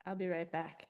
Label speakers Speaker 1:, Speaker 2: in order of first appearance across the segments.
Speaker 1: I'll be right back.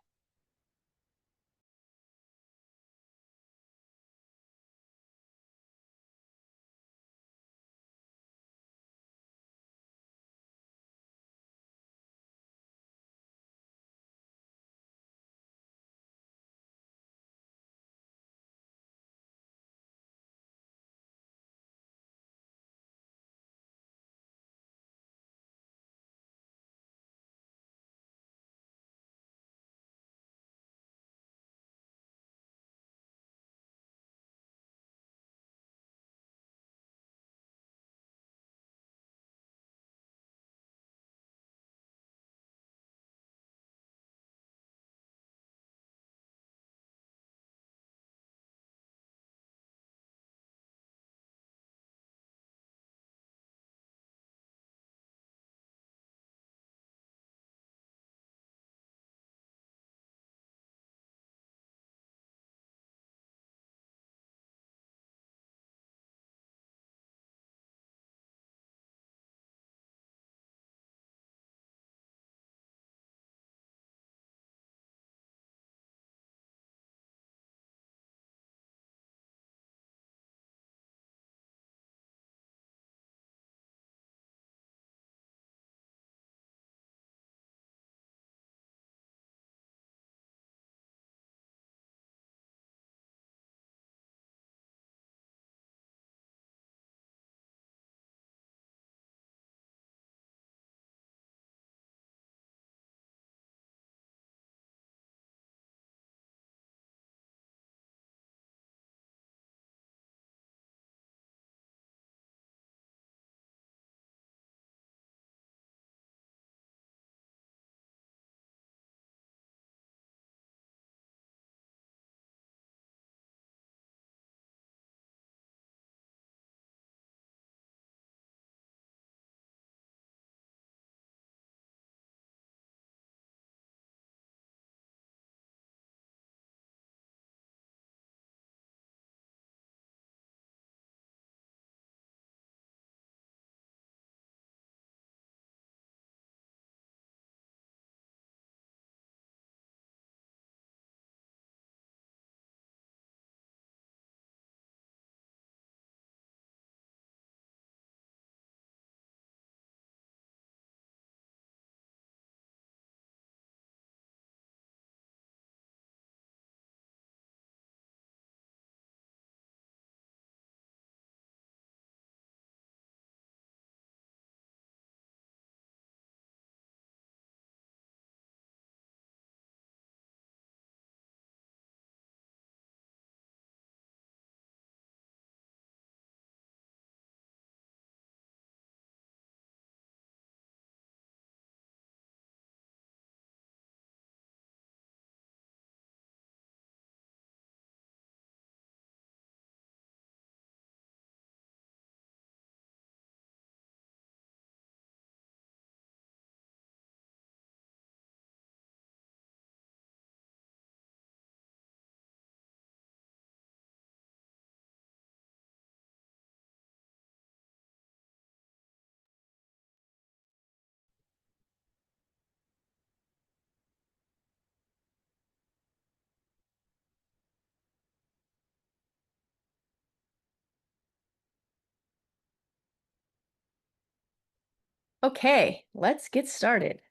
Speaker 1: Okay, let's get started.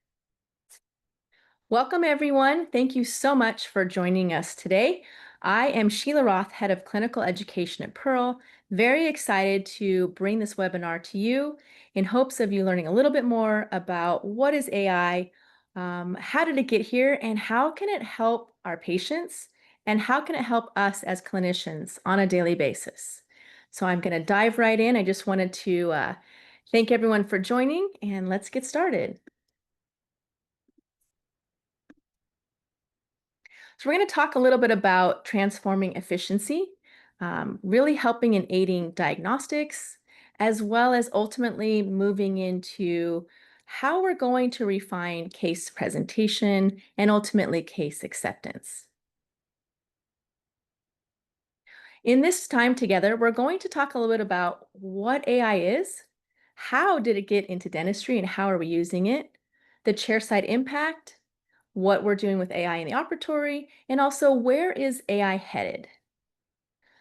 Speaker 1: Welcome, everyone. Thank you so much for joining us today. I am Sheela Roth, Head of Clinical Education at Pearl. Very excited to bring this webinar to you in hopes of you learning a little bit more about what is AI, how did it get here, and how can it help our patients, and how can it help us as clinicians on a daily basis. So I'm going to dive right in. I just wanted to thank everyone for joining, and let's get started. So we're going to talk a little bit about transforming efficiency, really helping and aiding diagnostics, as well as ultimately moving into how we're going to refine case presentation and ultimately case acceptance. In this time together, we're going to talk a little bit about what AI is, how did it get into dentistry and how are we using it, the chairside impact, what we're doing with AI in the operatory, and also where is AI headed.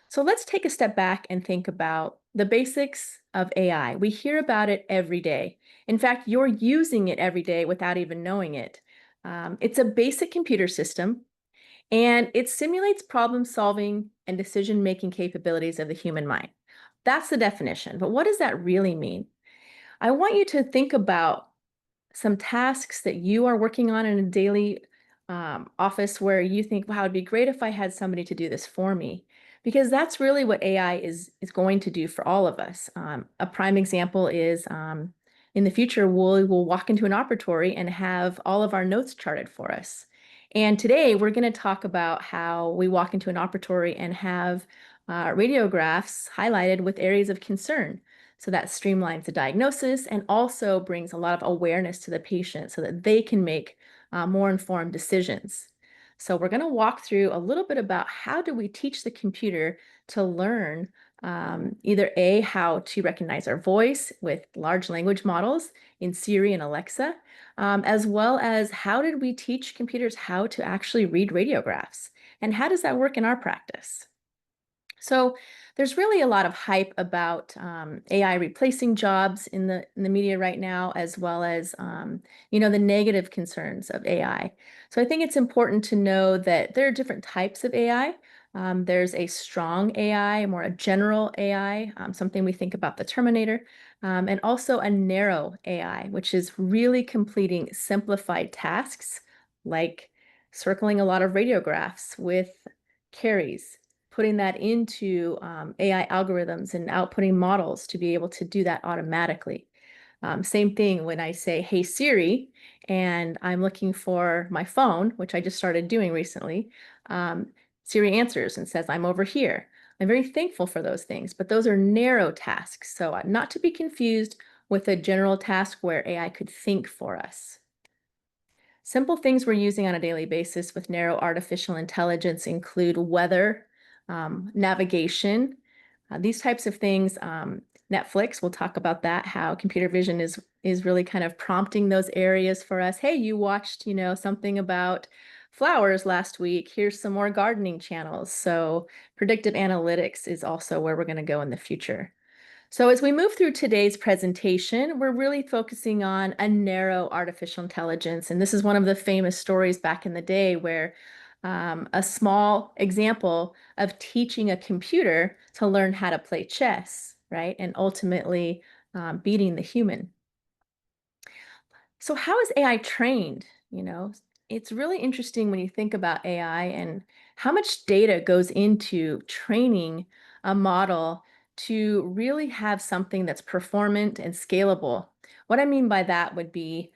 Speaker 1: So let's take a step back and think about the basics of AI. We hear about it every day. In fact, you're using it every day without even knowing it. It's a basic computer system, and it simulates problem solving and decision making capabilities of the human mind. That's the definition. But what does that really mean? I want you to think about some tasks that you are working on in a daily office where you think, wow, it'd be great if I had somebody to do this for me. Because that's really what AI is going to do for all of us. A prime example is in the future, we'll walk into an operatory and have all of our notes charted for us. And today we're going to talk about how we walk into an operatory and have radiographs highlighted with areas of concern. So that streamlines the diagnosis and also brings a lot of awareness to the patient so that they can make more informed decisions. So we're going to walk through a little bit about how do we teach the computer to learn either A, how to recognize our voice with large language models in Siri and Alexa, as well as how did we teach computers how to actually read radiographs, and how does that work in our practice? So there's really a lot of hype about AI replacing jobs in the media right now, as well as the negative concerns of AI. So I think it's important to know that there are different types of AI. There's a strong AI, more a general AI, something we think about the Terminator, and also a narrow AI, which is really completing simplified tasks like circling a lot of radiographs with caries, putting that into AI algorithms and outputting models to be able to do that automatically. Same thing when I say, hey Siri, and I'm looking for my phone, which I just started doing recently. Siri answers and says, I'm over here. I'm very thankful for those things, but those are narrow tasks. So not to be confused with a general task where AI could think for us. Simple things we're using on a daily basis with narrow artificial intelligence include weather, navigation, these types of things. Netflix, we'll talk about that, how computer vision is really kind of prompting those areas for us. Hey, you watched, something about flowers last week. Here's some more gardening channels. So predictive analytics is also where we're going to go in the future. So as we move through today's presentation, we're really focusing on a narrow artificial intelligence. And this is one of the famous stories back in the day where a small example of teaching a computer to learn how to play chess, right? And ultimately beating the human. So how is AI trained? It's really interesting when you think about AI and how much data goes into training a model to really have something that's performant and scalable. What I mean by that would be,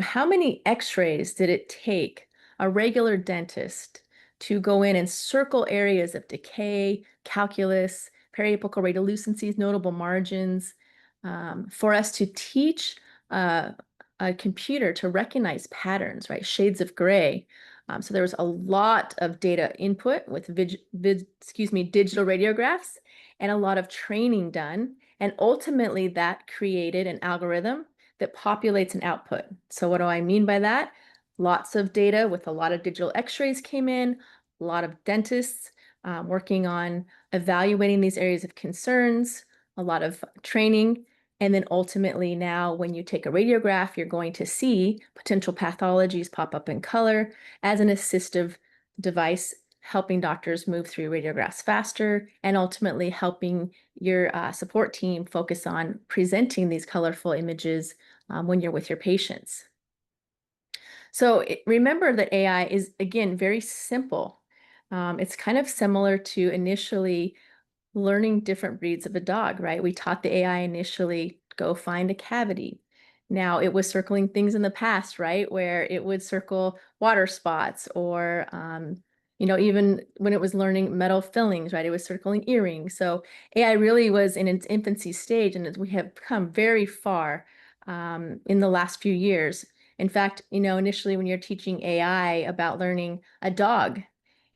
Speaker 1: how many x-rays did it take a regular dentist to go in and circle areas of decay, calculus, periapical radiolucencies, notable margins, for us to teach uh, a computer to recognize patterns, right? Shades of gray. So there was a lot of data input with digital radiographs and a lot of training done. And ultimately that created an algorithm that populates an output. So what do I mean by that? Lots of data with a lot of digital x-rays came in, a lot of dentists working on evaluating these areas of concerns, a lot of training. And then ultimately now when you take a radiograph, you're going to see potential pathologies pop up in color as an assistive device, helping doctors move through radiographs faster and ultimately helping your support team focus on presenting these colorful images when you're with your patients. So remember that AI is, again, very simple. It's kind of similar to initially learning different breeds of a dog, right? We taught the AI initially, go find a cavity. Now it was circling things in the past, right? Where it would circle water spots or, even when it was learning metal fillings, right? It was circling earrings. So AI really was in its infancy stage, and we have come very far in the last few years. In fact, initially when you're teaching AI about learning a dog,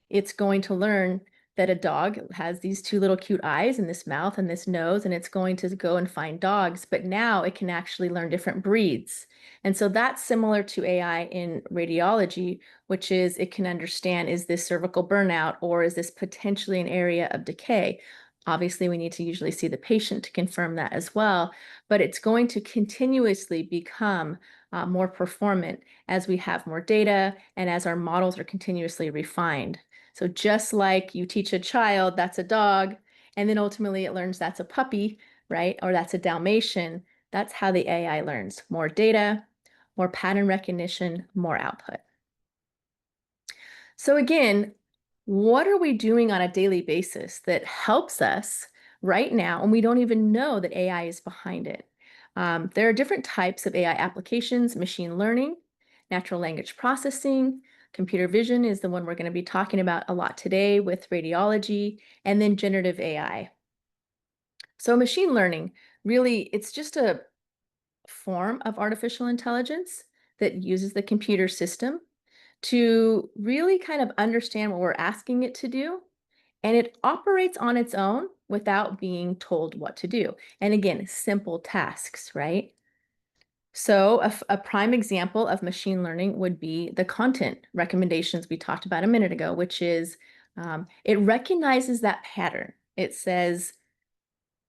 Speaker 1: it's going to learn that a dog has these two little cute eyes and this mouth and this nose, and it's going to go and find dogs, but now it can actually learn different breeds. And so that's similar to AI in radiology, which is it can understand, is this cervical burnout or is this potentially an area of decay? Obviously, we need to usually see the patient to confirm that as well, but it's going to continuously become more performant as we have more data and as our models are continuously refined. So just like you teach a child that's a dog, and then ultimately it learns that's a puppy, right? Or that's a Dalmatian. That's how the AI learns. More data, more pattern recognition, more output. So again, what are we doing on a daily basis that helps us right now, and we don't even know that AI is behind it? There are different types of AI applications: machine learning, natural language processing, computer vision is the one we're going to be talking about a lot today with radiology, and then generative AI. So machine learning, really, it's just a form of artificial intelligence that uses the computer system to really kind of understand what we're asking it to do. And it operates on its own without being told what to do. And again, simple tasks, right? So, a prime example of machine learning would be the content recommendations we talked about a minute ago, which is it recognizes that pattern. It says,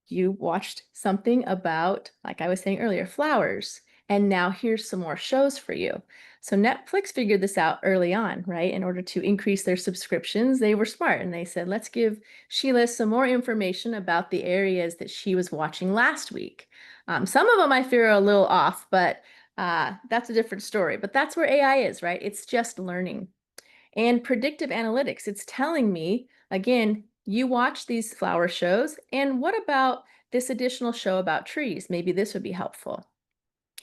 Speaker 1: you watched something about, like I was saying earlier, flowers, and now here's some more shows for you. So Netflix figured this out early on, right? In order to increase their subscriptions, they were smart and they said, let's give Sheila some more information about the areas that she was watching last week. Some of them I fear are a little off, but that's a different story. But that's where AI is, right? It's just learning. And predictive analytics, it's telling me, again, you watch these flower shows, and what about this additional show about trees? Maybe this would be helpful.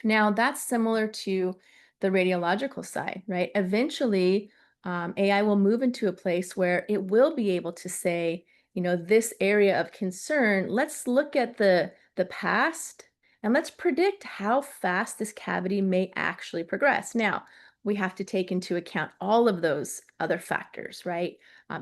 Speaker 1: Now, that's similar to the radiological side, right? Eventually, AI will move into a place where it will be able to say, this area of concern, let's look at the past and let's predict how fast this cavity may actually progress. Now, we have to take into account all of those other factors, right?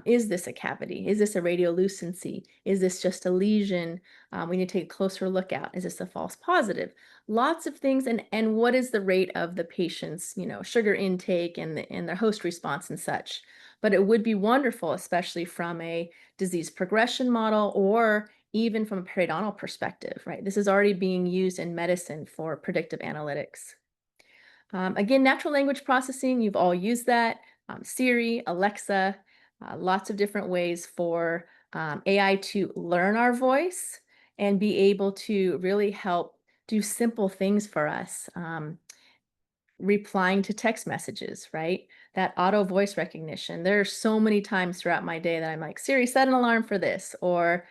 Speaker 1: Is this a cavity? Is this a radiolucency? Is this just a lesion? We need to take a closer look at. Is this a false positive? Lots of things, and what is the rate of the patient's sugar intake and their host response and such. But it would be wonderful, especially from a disease progression model or even from a periodontal perspective, right? This is already being used in medicine for predictive analytics. Again, natural language processing, you've all used that. Siri, Alexa, lots of different ways for AI to learn our voice and be able to really help do simple things for us. Replying to text messages, right? That auto voice recognition. There are so many times throughout my day that I'm like, Siri, set an alarm for this, or,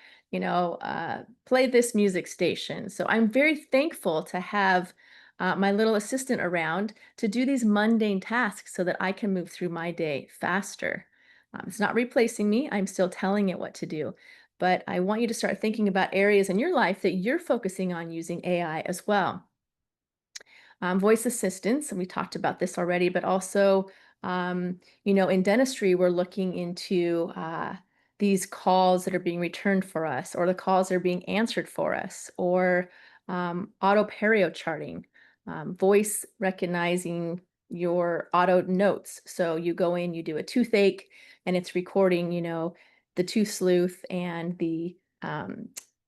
Speaker 1: play this music station. So I'm very thankful to have my little assistant around to do these mundane tasks so that I can move through my day faster. It's not replacing me. I'm still telling it what to do. But I want you to start thinking about areas in your life that you're focusing on using AI as well. Voice assistants, and we talked about this already, but also, in dentistry, we're looking into these calls that are being returned for us, or the calls that are being answered for us, or auto perio charting, voice recognizing your auto notes. So you go in, you do a toothache, and it's recording, the tooth sleuth and the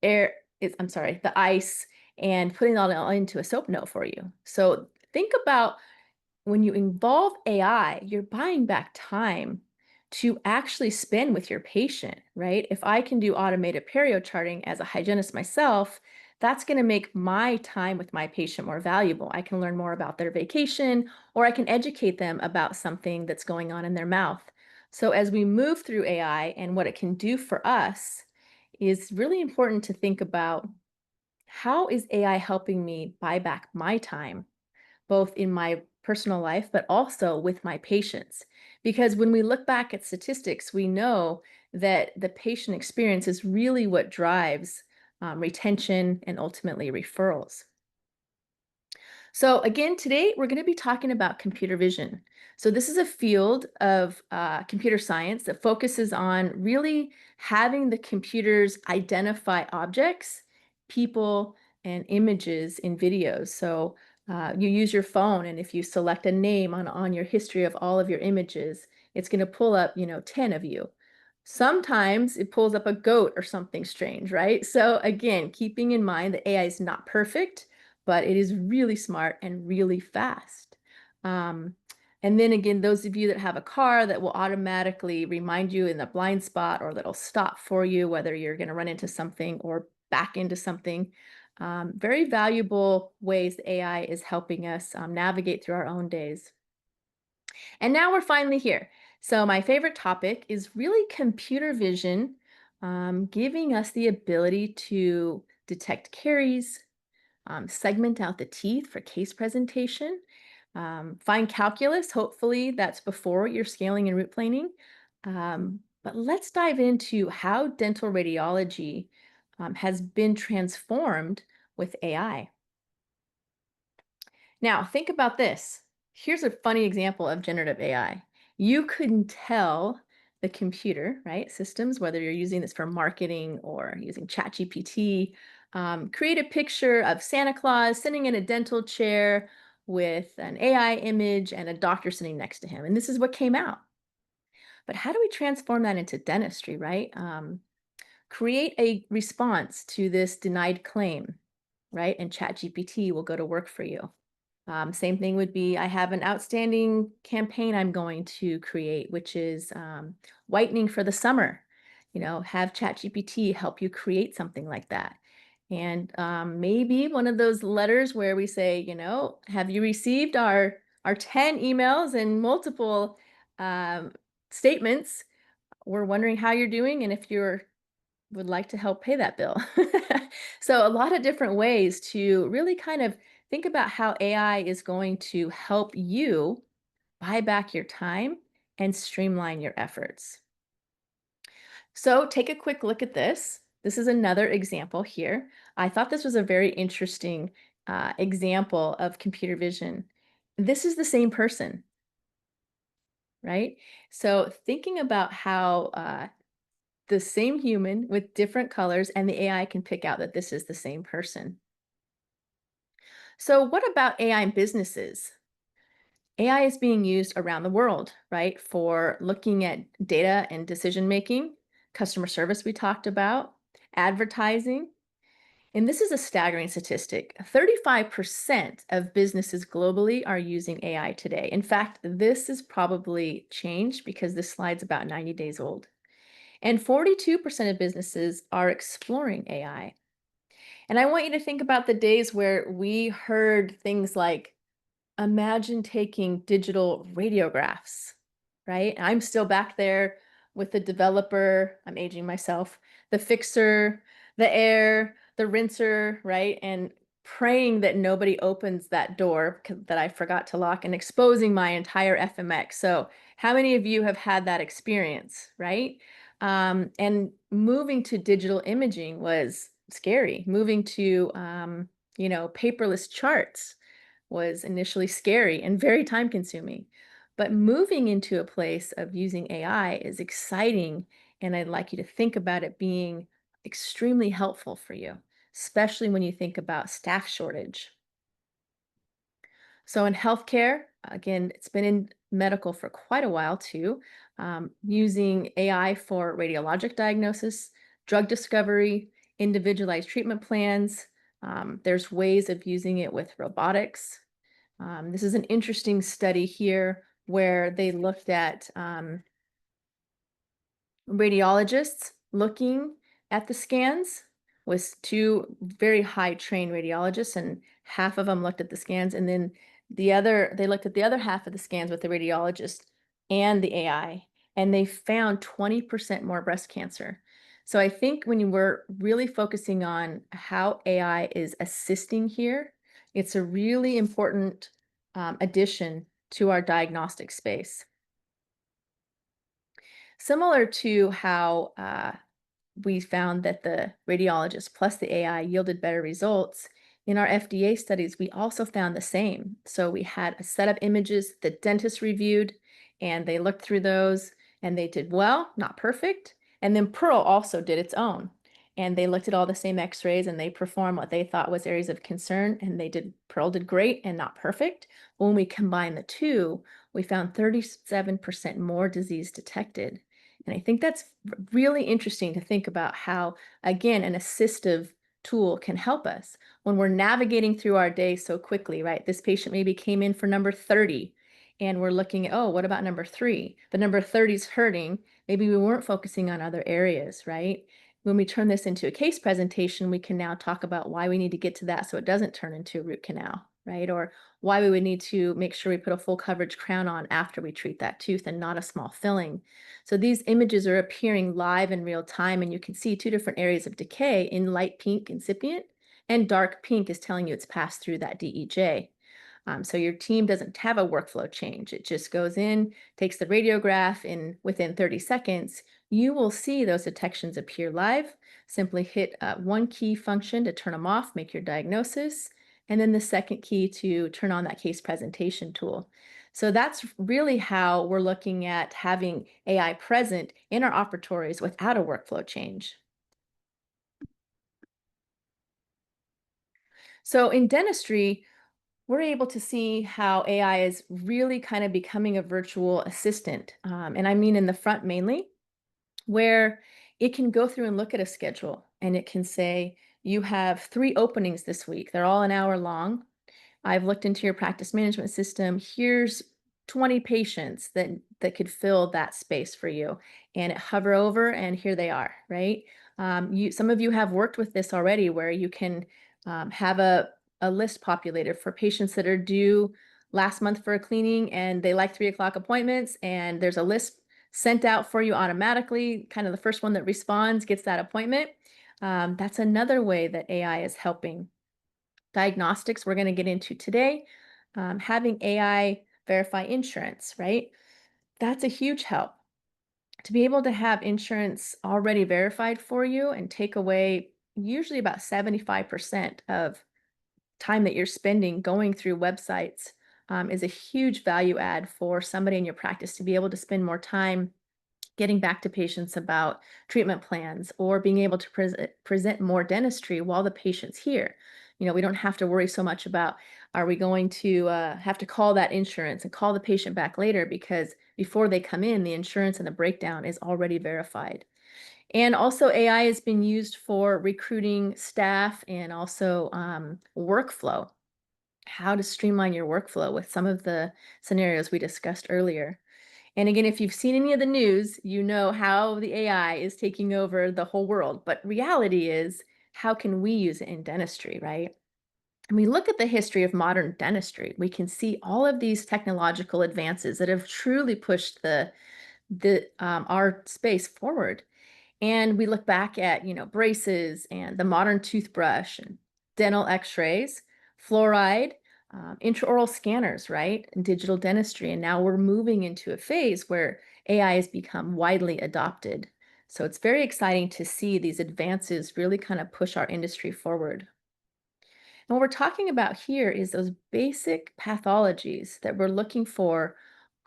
Speaker 1: air. I'm sorry, the ice and putting it all into a soap note for you. So think about when you involve AI, you're buying back time to actually spend with your patient, right? If I can do automated perio charting as a hygienist myself, that's going to make my time with my patient more valuable. I can learn more about their vacation, or I can educate them about something that's going on in their mouth. So as we move through AI and what it can do for us, is really important to think about, how is AI helping me buy back my time, both in my personal life, but also with my patients? Because when we look back at statistics, we know that the patient experience is really what drives retention and ultimately referrals. So again, today we're going to be talking about computer vision. So this is a field of computer science that focuses on really having the computers identify objects, people, and images in videos. So you use your phone, and if you select a name on your history of all of your images, it's going to pull up, 10 of you. Sometimes it pulls up a goat or something strange, right? So again, keeping in mind that AI is not perfect, but it is really smart and really fast. Um, and then again, those of you that have a car that will automatically remind you in the blind spot or that'll stop for you, whether you're going to run into something or back into something. Very valuable ways the AI is helping us navigate through our own days. And now we're finally here. So my favorite topic is really computer vision, giving us the ability to detect caries, segment out the teeth for case presentation, find calculus. Hopefully, that's before you're scaling and root planing. But let's dive into how dental radiology has been transformed with AI. Now, think about this. Here's a funny example of generative AI. You couldn't tell the computer, right, systems, whether you're using this for marketing or using ChatGPT, create a picture of Santa Claus sitting in a dental chair with an AI image and a doctor sitting next to him. And this is what came out. But how do we transform that into dentistry, right? Create a response to this denied claim, right? And ChatGPT will go to work for you. Same thing would be I have an outstanding campaign I'm going to create, which is whitening for the summer. Have ChatGPT help you create something like that. And maybe one of those letters where we say, have you received our 10 emails and multiple um, statements? We're wondering how you're doing and if you're would like to help pay that bill. So a lot of different ways to really kind of think about how AI is going to help you buy back your time and streamline your efforts. So take a quick look at this. This is another example here. I thought this was a very interesting example of computer vision. This is the same person, right? So thinking about how the same human with different colors, and the AI can pick out that this is the same person. So, what about AI in businesses? AI is being used around the world, right, for looking at data and decision making, customer service, we talked about, advertising. And this is a staggering statistic. 35% of businesses globally are using AI today. In fact, this is probably changed because this slide's about 90 days old. And 42% of businesses are exploring AI. And I want you to think about the days where we heard things like, imagine taking digital radiographs, right? I'm still back there with the developer, I'm aging myself, the fixer, the air, the rinser, right? And praying that nobody opens that door that I forgot to lock and exposing my entire FMX. So, how many of you have had that experience, right? And moving to digital imaging was scary. Moving to, paperless charts was initially scary and very time consuming. But moving into a place of using AI is exciting. And I'd like you to think about it being extremely helpful for you, especially when you think about staff shortage. So in healthcare, again, it's been in medical for quite a while too, using AI for radiologic diagnosis, drug discovery, individualized treatment plans. There's ways of using it with robotics. This is an interesting study here where they looked at radiologists looking at the scans was two very high trained radiologists, and half of them looked at the scans, and then they looked at the other half of the scans with the radiologist and the AI, and they found 20% more breast cancer. So I think when you were really focusing on how AI is assisting here, it's a really important addition to our diagnostic space. Similar to how we found that the radiologist plus the AI yielded better results In our FDA studies, we also found the same. So we had a set of images that dentists reviewed, and they looked through those, and they did well, not perfect. And then Pearl also did its own. And they looked at all the same x-rays and they performed what they thought was areas of concern, and Pearl did great and not perfect. When we combined the two, we found 37% more disease detected. And I think that's really interesting to think about how, again, an assistive tool can help us when we're navigating through our day so quickly, right? This patient maybe came in for number 30 and we're looking at, oh, what about number 3? But number 30 is hurting. Maybe we weren't focusing on other areas, right? When we turn this into a case presentation, we can now talk about why we need to get to that so it doesn't turn into a root canal, right? Or why we would need to make sure we put a full coverage crown on after we treat that tooth and not a small filling. So these images are appearing live in real time, and you can see two different areas of decay in light pink incipient, and dark pink is telling you it's passed through that DEJ. So your team doesn't have a workflow change. It just goes in, takes the radiograph, and within 30 seconds, you will see those detections appear live. Simply hit one key function to turn them off, make your diagnosis, and then the second key to turn on that case presentation tool. So that's really how we're looking at having AI present in our operatories without a workflow change. So in dentistry, we're able to see how AI is really kind of becoming a virtual assistant. And I mean in the front mainly, where it can go through and look at a schedule and it can say, you have 3 openings this week. They're all an hour long. I've looked into your practice management system. Here's 20 patients that could fill that space for you. And it hover over and here they are, right? Some of you have worked with this already where you can have a list populated for patients that are due last month for a cleaning and they like 3 o'clock appointments, and there's a list sent out for you automatically. Kind of the first one that responds gets that appointment. That's another way that AI is helping. Diagnostics we're going to get into today. Having AI verify insurance, right? That's a huge help. To be able to have insurance already verified for you and take away usually about 75% of time that you're spending going through websites is a huge value add for somebody in your practice to be able to spend more time getting back to patients about treatment plans or being able to present more dentistry while the patient's here. We don't have to worry so much about, are we going to have to call that insurance and call the patient back later, because before they come in, the insurance and the breakdown is already verified. And also AI has been used for recruiting staff and also workflow, how to streamline your workflow with some of the scenarios we discussed earlier. And again, if you've seen any of the news, you know how the AI is taking over the whole world. But reality is, how can we use it in dentistry, right? And we look at the history of modern dentistry, we can see all of these technological advances that have truly pushed our space forward. And we look back at, braces and the modern toothbrush and dental x-rays, fluoride, intraoral scanners, right? And digital dentistry. And now we're moving into a phase where AI has become widely adopted. So it's very exciting to see these advances really kind of push our industry forward. And what we're talking about here is those basic pathologies that we're looking for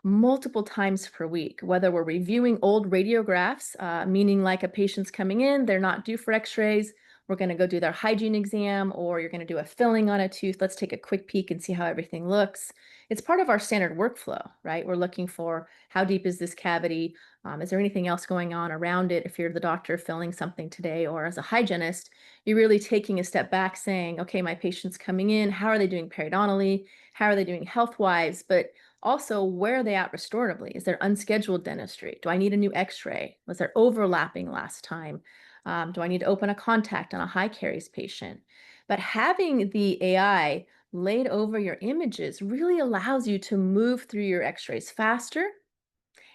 Speaker 1: multiple times per week, whether we're reviewing old radiographs, meaning like a patient's coming in, they're not due for x-rays, we're going to go do their hygiene exam, or you're going to do a filling on a tooth. Let's take a quick peek and see how everything looks. It's part of our standard workflow, right? We're looking for, how deep is this cavity? Is there anything else going on around it? If you're the doctor filling something today, or as a hygienist, you're really taking a step back saying, okay, my patient's coming in, how are they doing periodontally? How are they doing health-wise? But also, where are they at restoratively? Is there unscheduled dentistry? Do I need a new x-ray? Was there overlapping last time? Do I need to open a contact on a high caries patient? But having the AI laid over your images really allows you to move through your x-rays faster.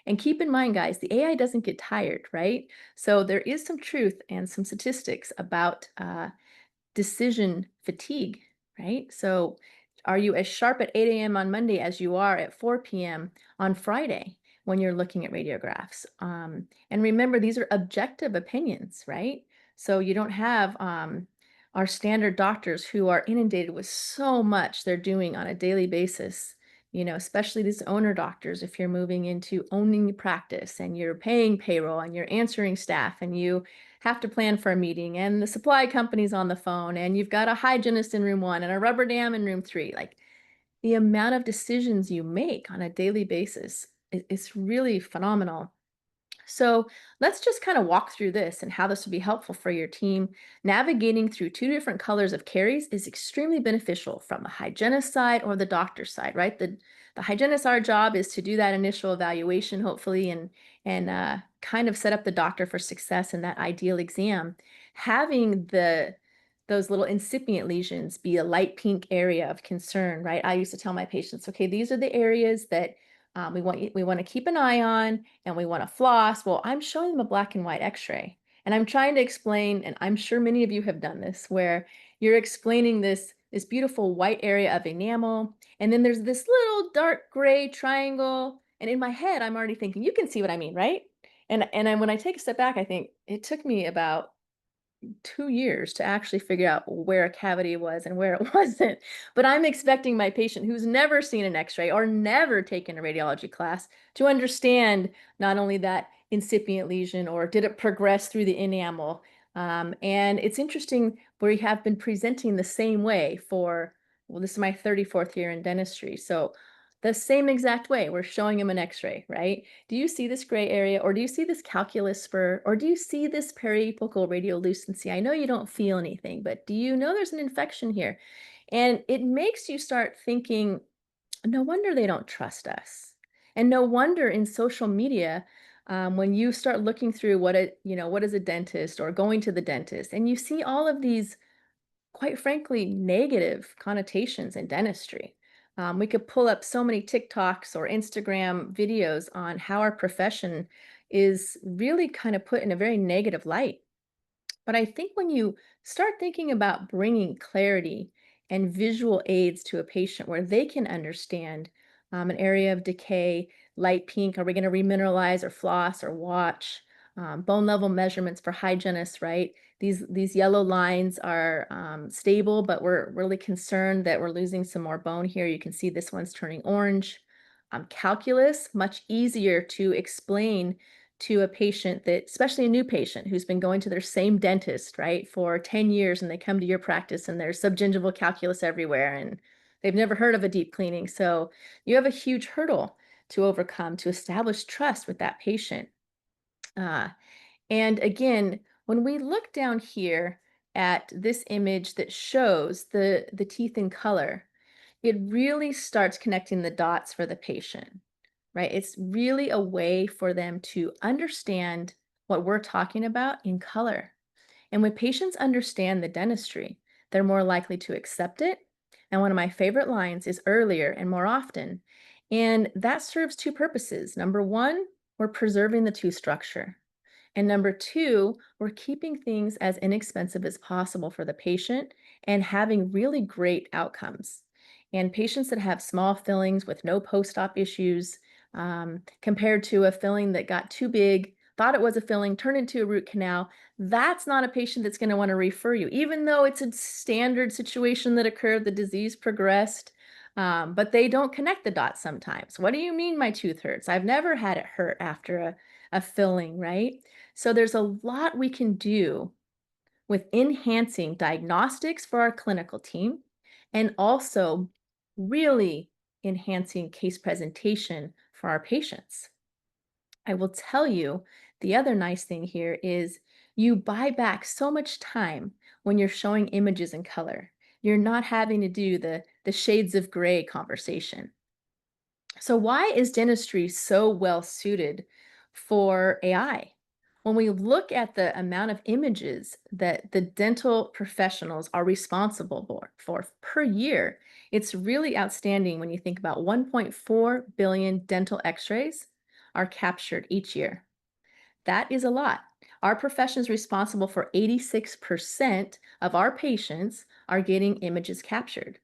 Speaker 1: And keep in mind, guys, the AI doesn't get tired, right? So there is some truth and some statistics about decision fatigue, right? So are you as sharp at 8 a.m. on Monday as you are at 4 p.m. on Friday when you're looking at radiographs? And remember, these are objective opinions, right? So you don't have our standard doctors who are inundated with so much they're doing on a daily basis, especially these owner doctors, if you're moving into owning the practice and you're paying payroll and you're answering staff and you have to plan for a meeting and the supply company's on the phone and you've got a hygienist in room 1 and a rubber dam in room 3. Like the amount of decisions you make on a daily basis is really phenomenal. So let's just kind of walk through this and how this will be helpful for your team. Navigating through two different colors of caries is extremely beneficial from the hygienist side or the doctor's side, right? The hygienist, our job is to do that initial evaluation, hopefully, and kind of set up the doctor for success in that ideal exam. Having those little incipient lesions be a light pink area of concern, right? I used to tell my patients, okay, these are the areas that we want to keep an eye on and we want to floss. Well, I'm showing them a black and white x-ray and I'm trying to explain, and I'm sure many of you have done this, where you're explaining this beautiful white area of enamel, and then there's this little dark gray triangle. And in my head, I'm already thinking, you can see what I mean, right? When I take a step back, I think it took me about 2 years to actually figure out where a cavity was and where it wasn't. But I'm expecting my patient who's never seen an x-ray or never taken a radiology class to understand not only that incipient lesion or did it progress through the enamel. And it's interesting, we have been presenting the same way for, well, this is my 34th year in dentistry. So the same exact way, we're showing him an x-ray, right? Do you see this gray area, or do you see this calculus spur, or do you see this periapical radiolucency? I know you don't feel anything, but do you know there's an infection here? And it makes you start thinking, no wonder they don't trust us. And no wonder in social media, when you start looking through what is a dentist or going to the dentist, and you see all of these quite frankly, negative connotations in dentistry. We could pull up so many TikToks or Instagram videos on how our profession is really kind of put in a very negative light. But I think when you start thinking about bringing clarity and visual aids to a patient where they can understand an area of decay, light pink, are we going to remineralize or floss or watch? Bone level measurements for hygienists, right? These yellow lines are stable, but we're really concerned that we're losing some more bone here. You can see this one's turning orange. Calculus, much easier to explain to a patient that, especially a new patient who's been going to their same dentist, right, for 10 years, and they come to your practice and there's subgingival calculus everywhere and they've never heard of a deep cleaning. So you have a huge hurdle to overcome to establish trust with that patient. And again, when we look down here at this image that shows the teeth in color, it really starts connecting the dots for the patient, right? It's really a way for them to understand what we're talking about in color. And when patients understand the dentistry, they're more likely to accept it. And one of my favorite lines is earlier and more often. And that serves two purposes. Number one, we're preserving the tooth structure. And number two, we're keeping things as inexpensive as possible for the patient and having really great outcomes. And patients that have small fillings with no post-op issues, compared to a filling that got too big, thought it was a filling, turned into a root canal, that's not a patient that's going to want to refer you, even though it's a standard situation that occurred, the disease progressed. But they don't connect the dots sometimes. What do you mean my tooth hurts? I've never had it hurt after a filling, right? So there's a lot we can do with enhancing diagnostics for our clinical team and also really enhancing case presentation for our patients. I will tell you the other nice thing here is you buy back so much time when you're showing images in color. You're not having to do the shades of gray conversation. So why is dentistry so well suited for AI? When we look at the amount of images that the dental professionals are responsible for per year, it's really outstanding when you think about 1.4 billion dental x-rays are captured each year. That is a lot. Our profession is responsible for 86% of our patients are getting images captured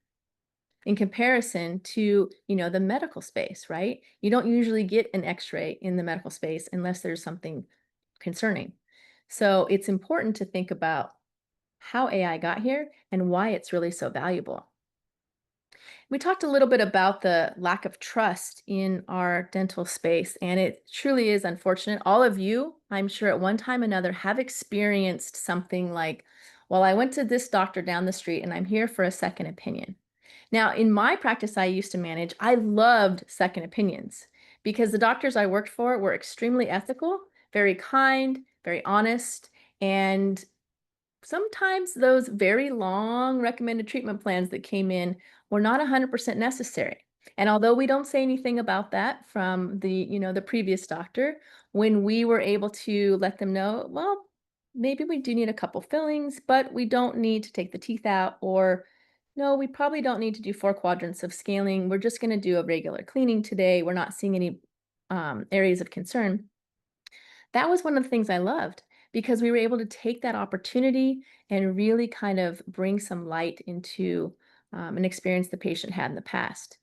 Speaker 1: in comparison to, the medical space, right? You don't usually get an x-ray in the medical space unless there's something concerning. So it's important to think about how AI got here, and why it's really so valuable. We talked a little bit about the lack of trust in our dental space, and it truly is unfortunate. All of you, I'm sure at one time or another, have experienced something like, well, I went to this doctor down the street and I'm here for a second opinion. Now, in my practice I used to manage, I loved second opinions because the doctors I worked for were extremely ethical, very kind, very honest, and sometimes those very long recommended treatment plans that came in were not 100% necessary. And although we don't say anything about that from the previous doctor, when we were able to let them know, well, maybe we do need a couple fillings, but we don't need to take the teeth out, or no, we probably don't need to do 4 quadrants of scaling. We're just going to do a regular cleaning today. We're not seeing any areas of concern. That was one of the things I loved because we were able to take that opportunity and really kind of bring some light into an experience the patient had in the past.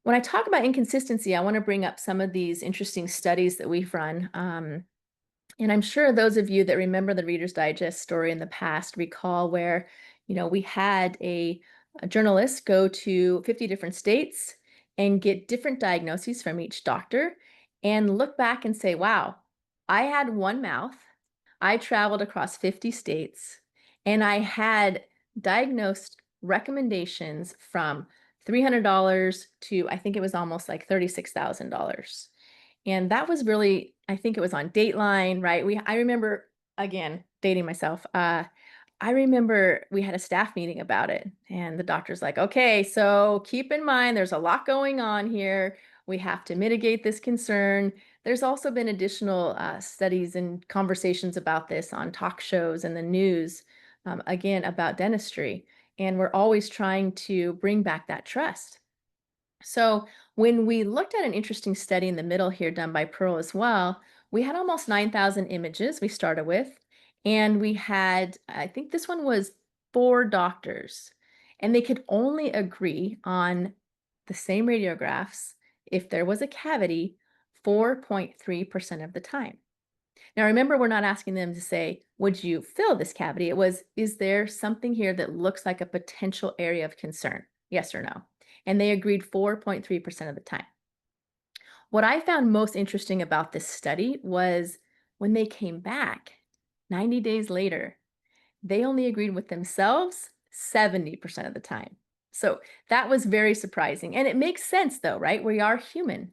Speaker 1: When I talk about inconsistency, I want to bring up some of these interesting studies that we've run. And I'm sure those of you that remember the Reader's Digest story in the past recall where, we had a journalist go to 50 different states and get different diagnoses from each doctor and look back and say, wow, I had one mouth, I traveled across 50 states, and I had diagnosed recommendations from $300 to I think it was almost like $36,000. And that was really, I think it was on Dateline, right? I remember, again, dating myself. I remember we had a staff meeting about it, and the doctor's like, okay, so keep in mind there's a lot going on here. We have to mitigate this concern. There's also been additional studies and conversations about this on talk shows and the news, again, about dentistry. And we're always trying to bring back that trust. So when we looked at an interesting study in the middle here done by Pearl as well, we had almost 9,000 images we started with, and we had, I think this one was 4 doctors, and they could only agree on the same radiographs if there was a cavity 4.3% of the time. Now, remember, we're not asking them to say, would you fill this cavity? It was, is there something here that looks like a potential area of concern? Yes or no? And they agreed 4.3% of the time. What I found most interesting about this study was when they came back 90 days later, they only agreed with themselves 70% of the time. So that was very surprising. And it makes sense, though, right? We are human.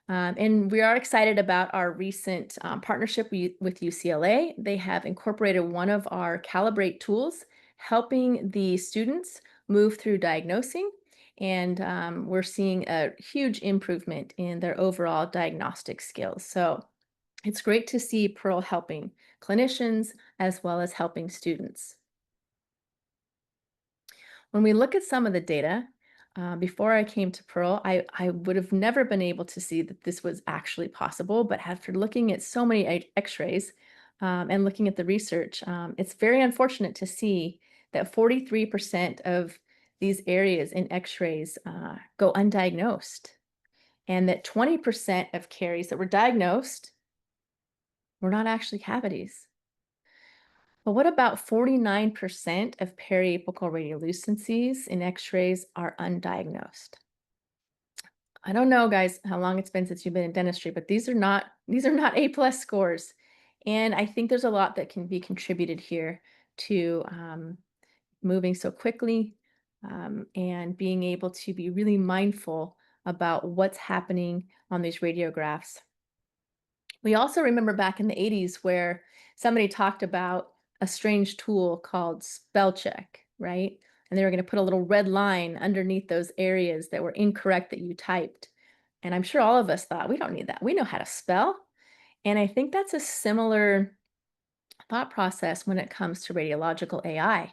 Speaker 1: And we are excited about our recent partnership with UCLA. They have incorporated one of our Calibrate tools, helping the students move through diagnosing. And we're seeing a huge improvement in their overall diagnostic skills. So it's great to see Pearl helping clinicians as well as helping students. When we look at some of the data, before I came to Pearl, I would have never been able to see that this was actually possible. But after looking at so many x-rays and looking at the research, it's very unfortunate to see that 43% of these areas in x-rays go undiagnosed, and that 20% of caries that were diagnosed were not actually cavities. But what about 49% of periapical radiolucencies in x-rays are undiagnosed? I don't know, guys, how long it's been since you've been in dentistry, but these are not A+ scores. And I think there's a lot that can be contributed here to moving so quickly and being able to be really mindful about what's happening on these radiographs. We also remember back in the 80s where somebody talked about a strange tool called spell check, right? And they were going to put a little red line underneath those areas that were incorrect that you typed. And I'm sure all of us thought, we don't need that. We know how to spell. And I think that's a similar thought process when it comes to radiological AI.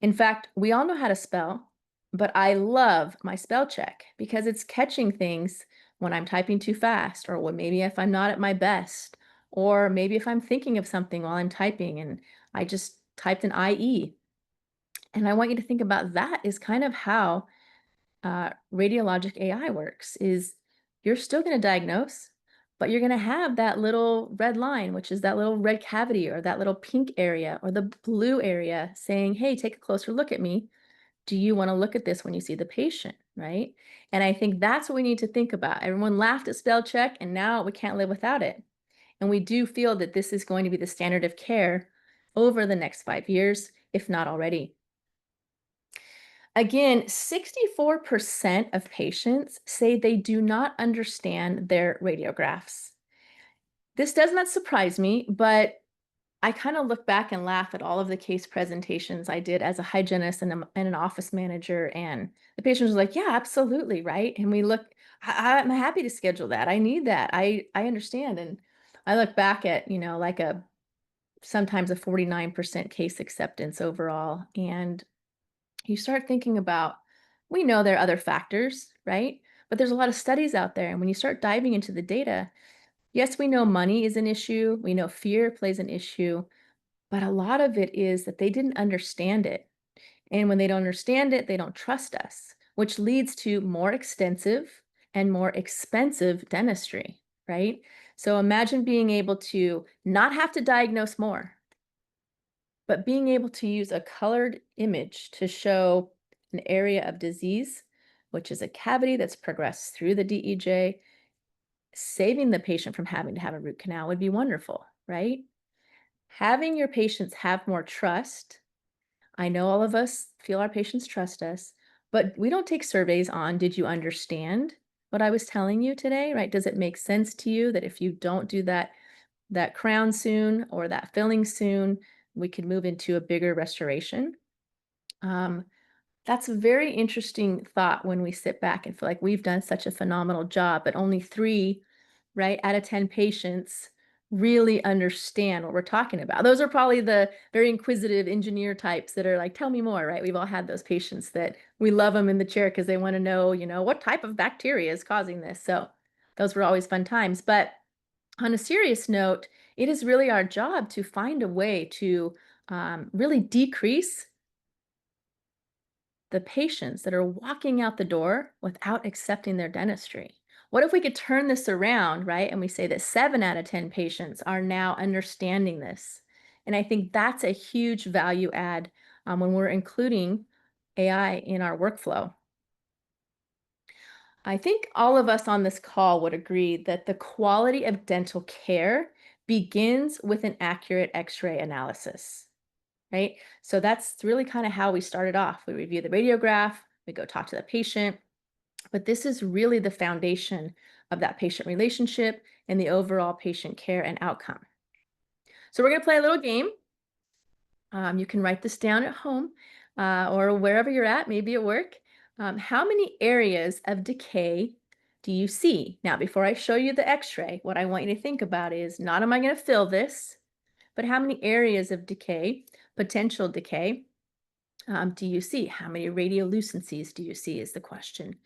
Speaker 1: In fact, we all know how to spell, but I love my spell check because it's catching things when I'm typing too fast, or when maybe if I'm not at my best, or maybe if I'm thinking of something while I'm typing and I just typed an IE. And I want you to think about that is kind of how radiologic AI works, is you're still going to diagnose, but you're going to have that little red line, which is that little red cavity or that little pink area or the blue area saying, hey, take a closer look at me. Do you want to look at this when you see the patient, right? And I think that's what we need to think about. Everyone laughed at spell check, and now we can't live without it. And we do feel that this is going to be the standard of care over the next 5 years, if not already. Again, 64% of patients say they do not understand their radiographs. This does not surprise me, but I kind of look back and laugh at all of the case presentations I did as a hygienist and an office manager. And the patient was like, yeah, absolutely. Right. And we look, I'm happy to schedule that. I need that. I understand. And I look back at, like sometimes a 49% case acceptance overall. And you start thinking about, we know there are other factors, right? But there's a lot of studies out there. And when you start diving into the data, yes, we know money is an issue. We know fear plays an issue, but a lot of it is that they didn't understand it. And when they don't understand it, they don't trust us, which leads to more extensive and more expensive dentistry, right? So imagine being able to not have to diagnose more, but being able to use a colored image to show an area of disease, which is a cavity that's progressed through the DEJ, saving the patient from having to have a root canal would be wonderful, right? Having your patients have more trust. I know all of us feel our patients trust us, but we don't take surveys on, did you understand what I was telling you today, right? Does it make sense to you that if you don't do that crown soon or that filling soon, we could move into a bigger restoration? Um, that's a very interesting thought when we sit back and feel like we've done such a phenomenal job, but only 3, right, out of 10 patients really understand what we're talking about. Those are probably the very inquisitive engineer types that are like, tell me more, right? We've all had those patients that we love them in the chair because they want to know, what type of bacteria is causing this. So those were always fun times. But on a serious note, it is really our job to find a way to really decrease the patients that are walking out the door without accepting their dentistry. What if we could turn this around, right? And we say that 7 out of 10 patients are now understanding this. And I think that's a huge value add when we're including AI in our workflow. I think all of us on this call would agree that the quality of dental care begins with an accurate x-ray analysis, right? So that's really kind of how we started off. We review the radiograph, we go talk to the patient, but this is really the foundation of that patient relationship and the overall patient care and outcome. So we're going to play a little game. You can write this down at home or wherever you're at, maybe at work. How many areas of decay do you see? Now, before I show you the x-ray, what I want you to think about is not am I going to fill this, but how many areas of decay, potential decay, do you see? How many radiolucencies do you see is the question.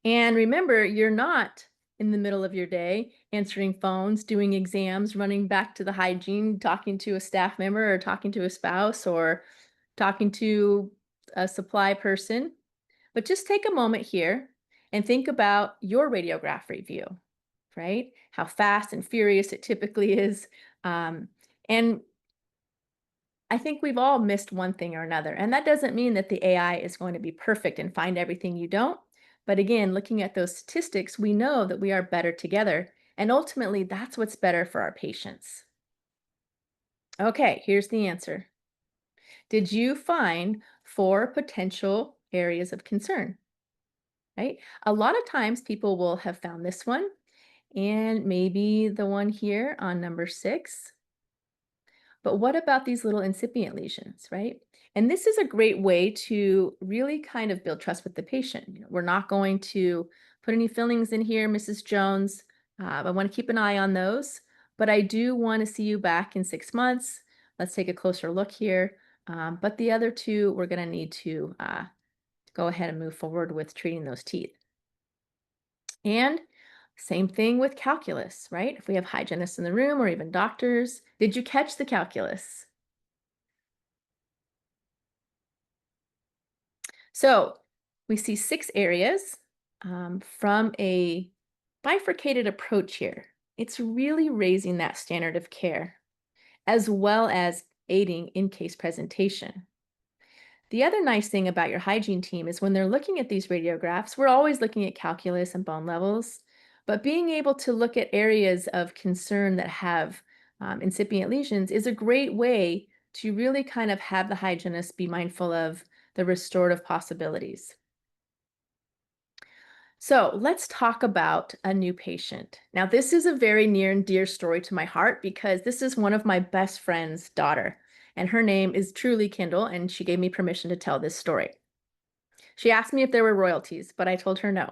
Speaker 1: And remember, you're not in the middle of your day answering phones, doing exams, running back to the hygiene, talking to a staff member or talking to a spouse or talking to a supply person. But just take a moment here and think about your radiograph review, right? How fast and furious it typically is. And I think we've all missed one thing or another. And that doesn't mean that the AI is going to be perfect and find everything you don't. But again, looking at those statistics, we know that we are better together. And ultimately, that's what's better for our patients. Okay, here's the answer. Did you find 4 potential areas of concern? Right? A lot of times people will have found this one and maybe the one here on number 6. But what about these little incipient lesions, right? And this is a great way to really kind of build trust with the patient. We're not going to put any fillings in here, Mrs. Jones. I want to keep an eye on those, but I do want to see you back in 6 months. Let's take a closer look here. But the other 2, we're going to need to go ahead and move forward with treating those teeth. And same thing with calculus, right? If we have hygienists in the room or even doctors, did you catch the calculus? So we see 6 areas from a bifurcated approach here. It's really raising that standard of care, as well as aiding in case presentation. The other nice thing about your hygiene team is when they're looking at these radiographs, we're always looking at calculus and bone levels, but being able to look at areas of concern that have incipient lesions is a great way to really kind of have the hygienist be mindful of the restorative possibilities. So let's talk about a new patient. Now, this is a very near and dear story to my heart because this is one of my best friend's daughter, and her name is truly Kendall, and she gave me permission to tell this story. She asked me if there were royalties, but I told her no.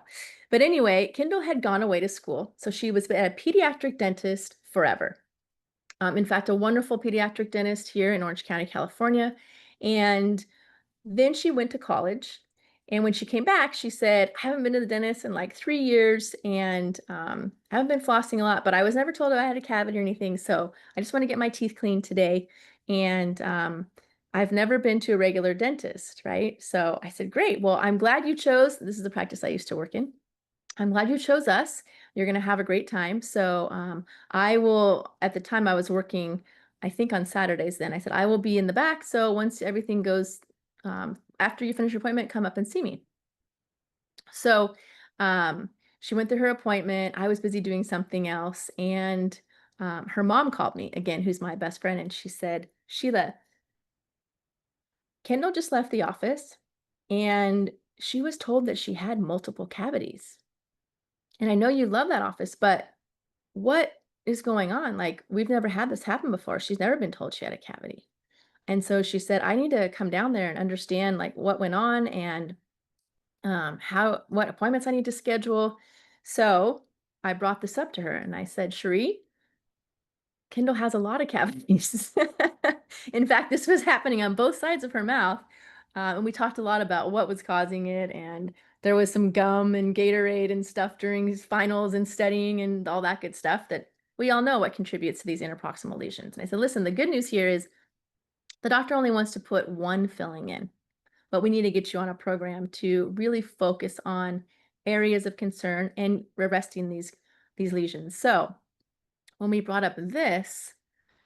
Speaker 1: But anyway, Kendall had gone away to school, so she was a pediatric dentist forever. In fact, a wonderful pediatric dentist here in Orange County, California. And then she went to college. And when she came back, she said, I haven't been to the dentist in like 3 years and I haven't been flossing a lot, but I was never told I had a cavity or anything. So I just want to get my teeth cleaned today. And I've never been to a regular dentist, right? So I said, great. Well, I'm glad you chose. This is the practice I used to work in. I'm glad you chose us. You're going to have a great time. So I will, at the time I was working, I think on Saturdays then, I said, I will be in the back. So once everything goes, after you finish your appointment, come up and see me. So she went through her appointment. I was busy doing something else. And her mom called me again, who's my best friend. And she said, Sheila, Kendall just left the office and she was told that she had multiple cavities. And I know you love that office, but what is going on? Like, we've never had this happen before. She's never been told she had a cavity. And so she said, I need to come down there and understand like what went on and what appointments I need to schedule. So I brought this up to her and I said, Cherie, Kendall has a lot of cavities. In fact, this was happening on both sides of her mouth. And we talked a lot about what was causing it. And there was some gum and Gatorade and stuff during his finals and studying and all that good stuff that we all know what contributes to these interproximal lesions. And I said, listen, the good news here is the doctor only wants to put one filling in, but we need to get you on a program to really focus on areas of concern and arresting these lesions. So when we brought up this,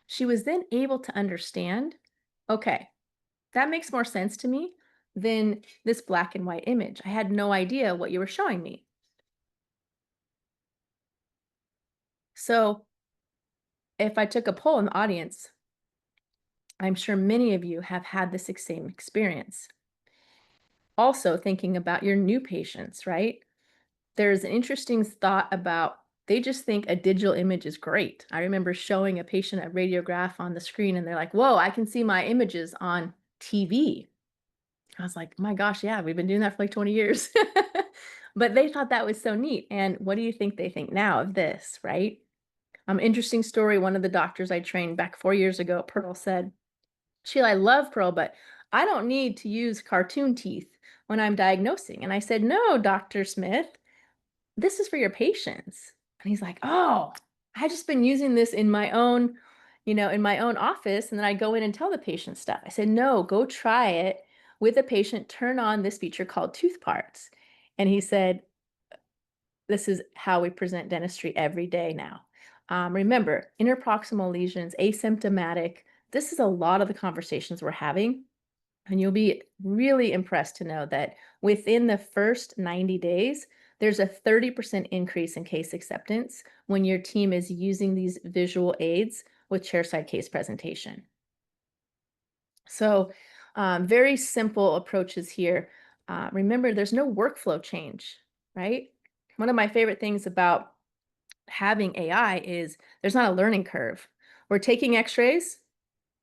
Speaker 1: she was then able to understand, okay, that makes more sense to me than this black and white image. I had no idea what you were showing me. So if I took a poll in the audience, I'm sure many of you have had this same experience. Also thinking about your new patients, right? There's an interesting thought about they just think a digital image is great. I remember showing a patient a radiograph on the screen and they're like, whoa, I can see my images on TV. I was like, my gosh, yeah, we've been doing that for like 20 years. But they thought that was so neat. And what do you think they think now of this, right? Interesting story. One of the doctors I trained back 4 years ago, Pearl, said, Sheila, I love Pearl, but I don't need to use cartoon teeth when I'm diagnosing. And I said, no, Dr. Smith, this is for your patients. And he's like, oh, I just been using this in my own, in my own office. And then I go in and tell the patient stuff. I said, no, go try it with a patient, turn on this feature called tooth parts. And he said, this is how we present dentistry every day now. Remember, interproximal lesions, asymptomatic. This is a lot of the conversations we're having. And you'll be really impressed to know that within the first 90 days, there's a 30% increase in case acceptance when your team is using these visual aids with chairside case presentation. So very simple approaches here. Remember, there's no workflow change, right? One of my favorite things about having AI is there's not a learning curve. We're taking x-rays,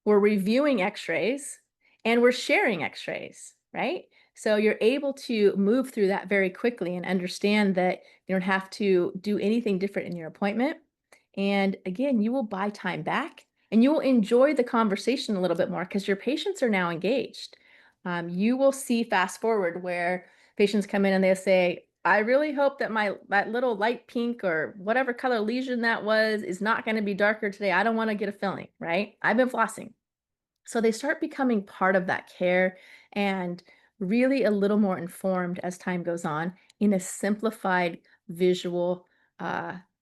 Speaker 1: we're reviewing x-rays, and we're sharing x-rays, right? So you're able to move through that very quickly and understand that you don't have to do anything different in your appointment. And again, you will buy time back and you will enjoy the conversation a little bit more because your patients are now engaged. You will see fast forward where patients come in and they'll say, I really hope that that little light pink or whatever color lesion that was is not going to be darker today. I don't want to get a filling, right? I've been flossing. So they start becoming part of that care and really a little more informed as time goes on in a simplified visual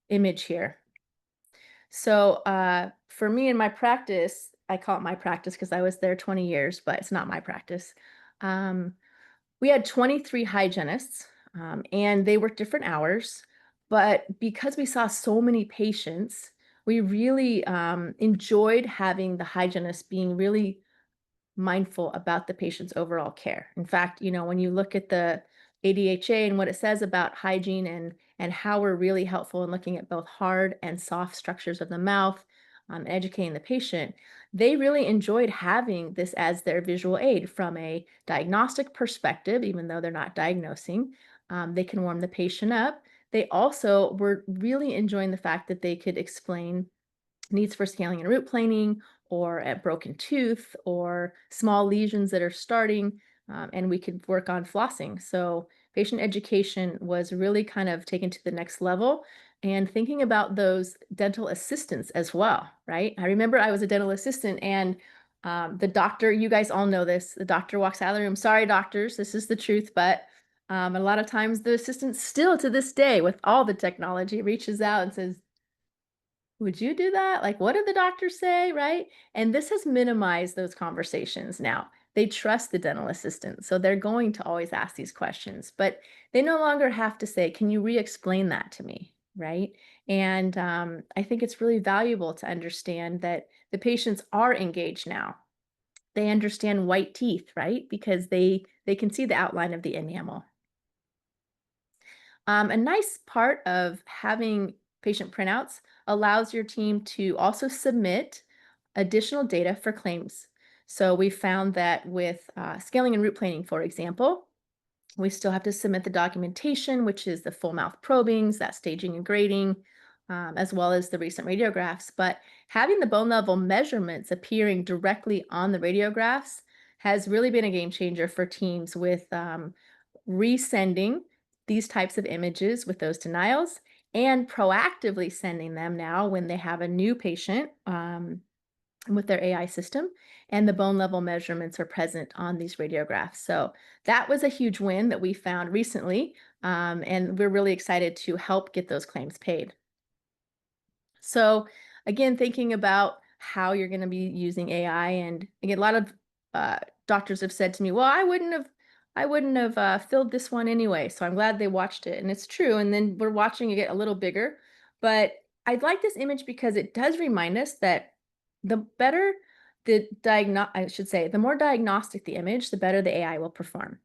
Speaker 1: image here. So for me in my practice, I call it my practice because I was there 20 years, but it's not my practice. Um, we had 23 hygienists, and they worked different hours. But because we saw so many patients, we really enjoyed having the hygienists being really mindful about the patient's overall care. In fact, when you look at the ADHA and what it says about hygiene and how we're really helpful in looking at both hard and soft structures of the mouth, educating the patient, they really enjoyed having this as their visual aid from a diagnostic perspective, even though they're not diagnosing. They can warm the patient up. They also were really enjoying the fact that they could explain needs for scaling and root planing, or a broken tooth, or small lesions that are starting, and we could work on flossing. So patient education was really kind of taken to the next level, and thinking about those dental assistants as well, right? I remember I was a dental assistant, and the doctor, you guys all know this, the doctor walks out of the room. Sorry, doctors, this is the truth, but a lot of times the assistant still to this day, with all the technology, reaches out and says, would you do that? Like, what did the doctor say? Right? And this has minimized those conversations now. They trust the dental assistant. So they're going to always ask these questions, but they no longer have to say, can you re explain that to me? Right. And I think it's really valuable to understand that the patients are engaged now. They understand white teeth, right? Because they can see the outline of the enamel. A nice part of having patient printouts allows your team to also submit additional data for claims. So we found that with scaling and root planing, for example, we still have to submit the documentation, which is the full mouth probings, that staging and grading, as well as the recent radiographs. But having the bone level measurements appearing directly on the radiographs has really been a game changer for teams with resending these types of images with those denials, and proactively sending them now when they have a new patient with their AI system, and the bone level measurements are present on these radiographs. So that was a huge win that we found recently, and we're really excited to help get those claims paid. So again, thinking about how you're going to be using AI, and again, a lot of uh, doctors have said to me, "Well, I wouldn't have filled this one anyway." So I'm glad they watched it, and it's true. And then we're watching it get a little bigger, but I'd like this image because it does remind us that the better I should say, the more diagnostic the image, the better the AI will perform.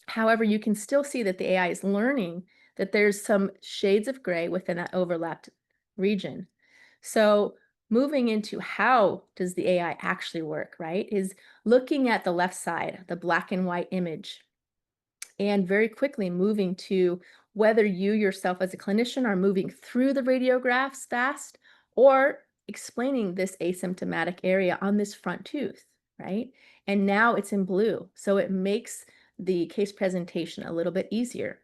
Speaker 1: However, you can still see that the AI is learning that there's some shades of gray within that overlapped region. So moving into how does the AI actually work, right? Is looking at the left side, the black and white image, and very quickly moving to whether you yourself as a clinician are moving through the radiographs fast, or explaining this asymptomatic area on this front tooth, right? And now it's in blue. So it makes the case presentation a little bit easier.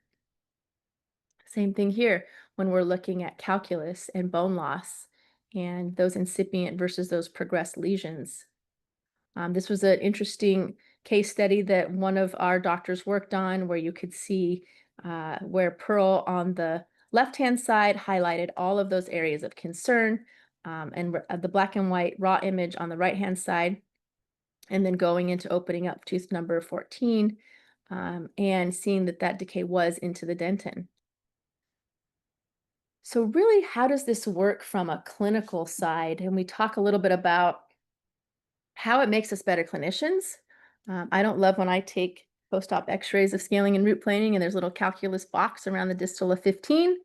Speaker 1: Same thing here when we're looking at calculus and bone loss and those incipient versus those progressed lesions. This was an interesting case study that one of our doctors worked on, where you could see where Pearl on the left-hand side highlighted all of those areas of concern, and the black and white raw image on the right-hand side, and then going into opening up tooth number 14, and seeing that that decay was into the dentin. So really, how does this work from a clinical side? And we talk a little bit about how it makes us better clinicians. I don't love when I take post-op x-rays of scaling and root planing and there's a little calculus box around the distal of 15.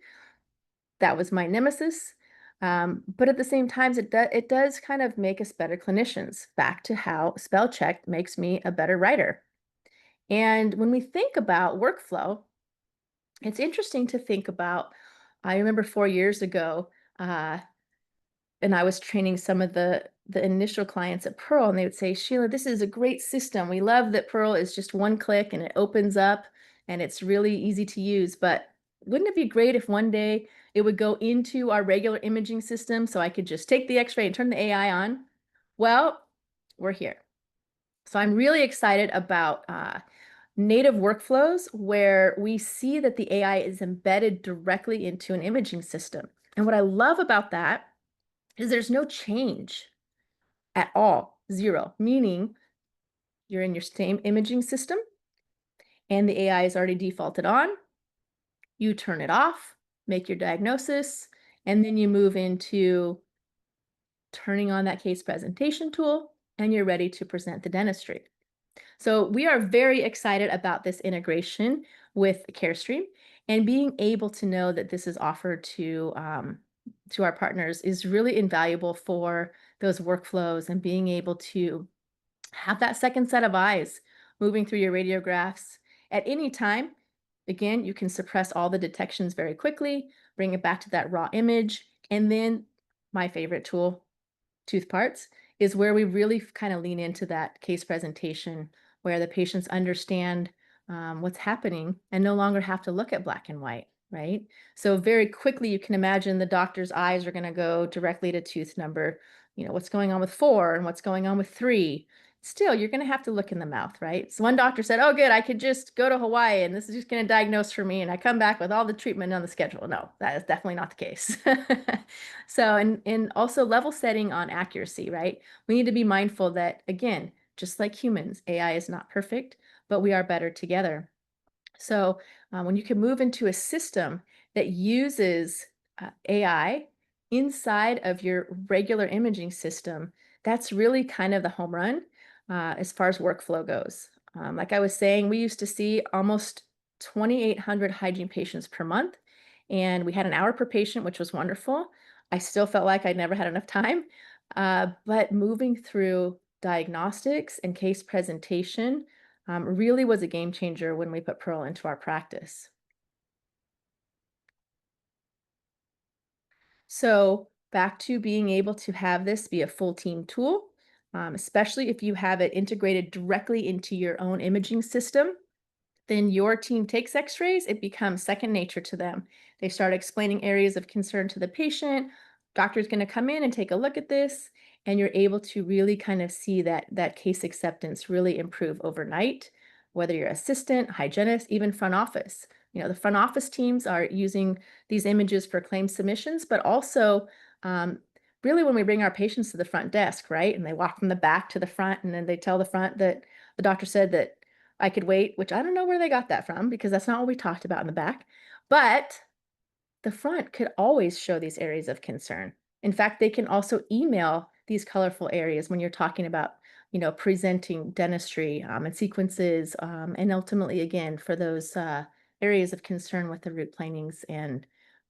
Speaker 1: That was my nemesis. But at the same time, it does kind of make us better clinicians. Back to how spell check makes me a better writer. And when we think about workflow, it's interesting to think about. I remember 4 years ago, uh, and I was training some of the initial clients at Pearl, and they would say, "Sheila, this is a great system. We love that Pearl is just one click and it opens up and it's really easy to use. But wouldn't it be great if one day it would go into our regular imaging system so I could just take the X-ray and turn the AI on?" Well, we're here. So I'm really excited about native workflows where we see that the AI is embedded directly into an imaging system. And what I love about that is there's no change at all, zero, meaning you're in your same imaging system and the AI is already defaulted on. You turn it off, make your diagnosis, and then you move into turning on that case presentation tool, and you're ready to present the dentistry. So we are very excited about this integration with Carestream, and being able to know that this is offered to our partners is really invaluable for those workflows and being able to have that second set of eyes moving through your radiographs at any time. Again, you can suppress all the detections very quickly, bring it back to that raw image, and then my favorite tool, tooth parts, is where we really kind of lean into that case presentation where the patients understand what's happening and no longer have to look at black and white, right? So very quickly, you can imagine the doctor's eyes are going to go directly to tooth number, what's going on with 4 and what's going on with 3. Still, you're going to have to look in the mouth, right? So one doctor said, oh, good, I could just go to Hawaii and this is just going to diagnose for me. And I come back with all the treatment on the schedule. No, that is definitely not the case. So, and also level setting on accuracy, right? We need to be mindful that, again, just like humans, AI is not perfect, but we are better together. So when you can move into a system that uses AI inside of your regular imaging system, that's really kind of the home run as far as workflow goes. Like I was saying, we used to see almost 2,800 hygiene patients per month, and we had an hour per patient, which was wonderful. I still felt like I'd never had enough time, but moving through diagnostics and case presentation really was a game changer when we put Pearl into our practice. So back to being able to have this be a full team tool, especially if you have it integrated directly into your own imaging system. Then your team takes x-rays, it becomes second nature to them. They start explaining areas of concern to the patient. Doctor's going to come in and take a look at this, and you're able to really kind of see that case acceptance really improve overnight, whether you're assistant, hygienist, even front office. The front office teams are using these images for claim submissions, but also really when we bring our patients to the front desk, right? And they walk from the back to the front, and then they tell the front that the doctor said that I could wait, which I don't know where they got that from because that's not what we talked about in the back. But the front could always show these areas of concern. In fact, they can also email these colorful areas when you're talking about, presenting dentistry and sequences, and ultimately, again, for those areas of concern with the root planings and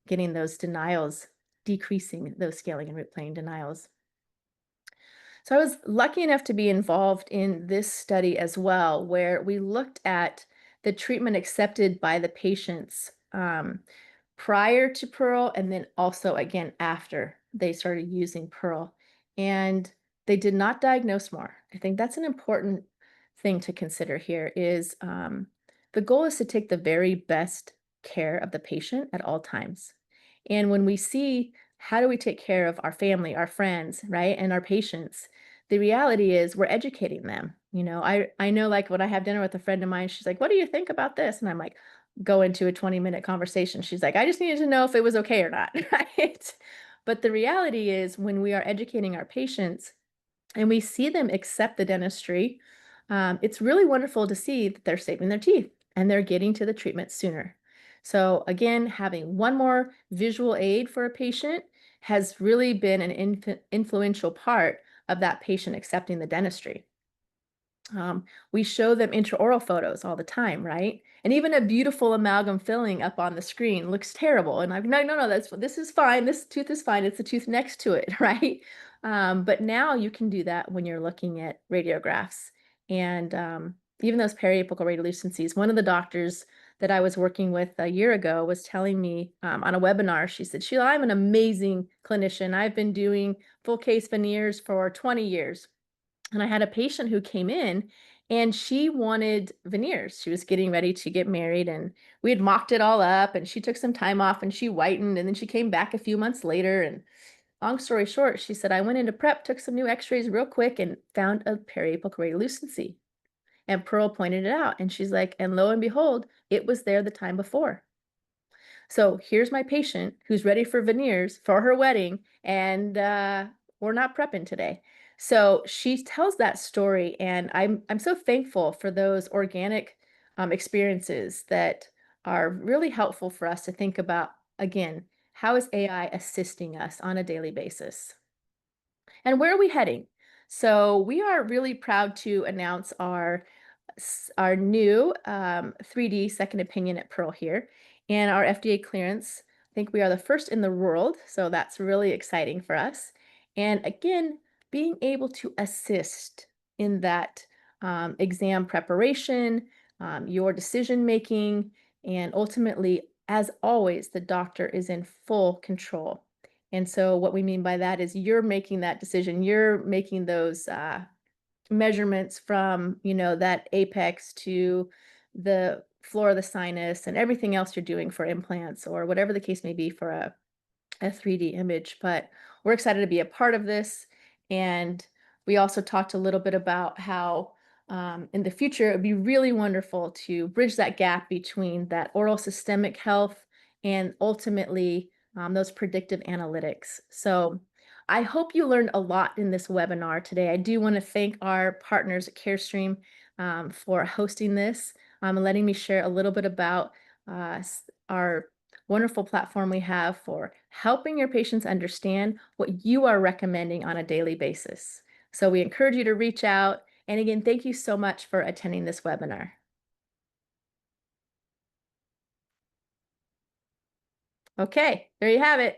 Speaker 1: getting those denials, decreasing those scaling and root planing denials. So I was lucky enough to be involved in this study as well, where we looked at the treatment accepted by the patients prior to Pearl and then also again after they started using Pearl. And they did not diagnose more. I think that's an important thing to consider here is the goal is to take the very best care of the patient at all times. And when we see how do we take care of our family, our friends, right, and our patients, the reality is we're educating them. I know like when I have dinner with a friend of mine, she's like, what do you think about this? And I'm like, go into a 20-minute conversation. She's like, I just needed to know if it was okay or not, right? But the reality is when we are educating our patients and we see them accept the dentistry, it's really wonderful to see that they're saving their teeth and they're getting to the treatment sooner. So again, having one more visual aid for a patient has really been an influential part of that patient accepting the dentistry. We show them intraoral photos all the time, right? And even a beautiful amalgam filling up on the screen looks terrible. And I'm no, this is fine. This tooth is fine. It's the tooth next to it, right? But now you can do that when you're looking at radiographs and even those periapical radiolucencies. One of the doctors that I was working with a year ago was telling me on a webinar, she said, Sheila, I'm an amazing clinician. I've been doing full case veneers for 20 years. And I had a patient who came in and she wanted veneers. She was getting ready to get married and we had mocked it all up and she took some time off and she whitened and then she came back a few months later. And long story short, she said, I went into prep, took some new x-rays real quick and found a periapical radiolucency. And Pearl pointed it out and she's like, and lo and behold, it was there the time before. So here's my patient who's ready for veneers for her wedding, and we're not prepping today. So she tells that story, and I'm so thankful for those organic experiences that are really helpful for us to think about again, how is AI assisting us on a daily basis? And where are we heading? So we are really proud to announce our new 3D second opinion at Pearl here and our FDA clearance. I think we are the first in the world, so that's really exciting for us. And again, being able to assist in that exam preparation, your decision making, and ultimately, as always, the doctor is in full control. And so, what we mean by that is you're making that decision, you're making those measurements from, that apex to the floor of the sinus and everything else you're doing for implants or whatever the case may be for a 3D image. But we're excited to be a part of this. And we also talked a little bit about how in the future it would be really wonderful to bridge that gap between that oral systemic health and ultimately those predictive analytics. So I hope you learned a lot in this webinar today. I do want to thank our partners at Carestream for hosting this and letting me share a little bit about our wonderful platform we have for helping your patients understand what you are recommending on a daily basis. So we encourage you to reach out. And again, thank you so much for attending this webinar. Okay, there you have it.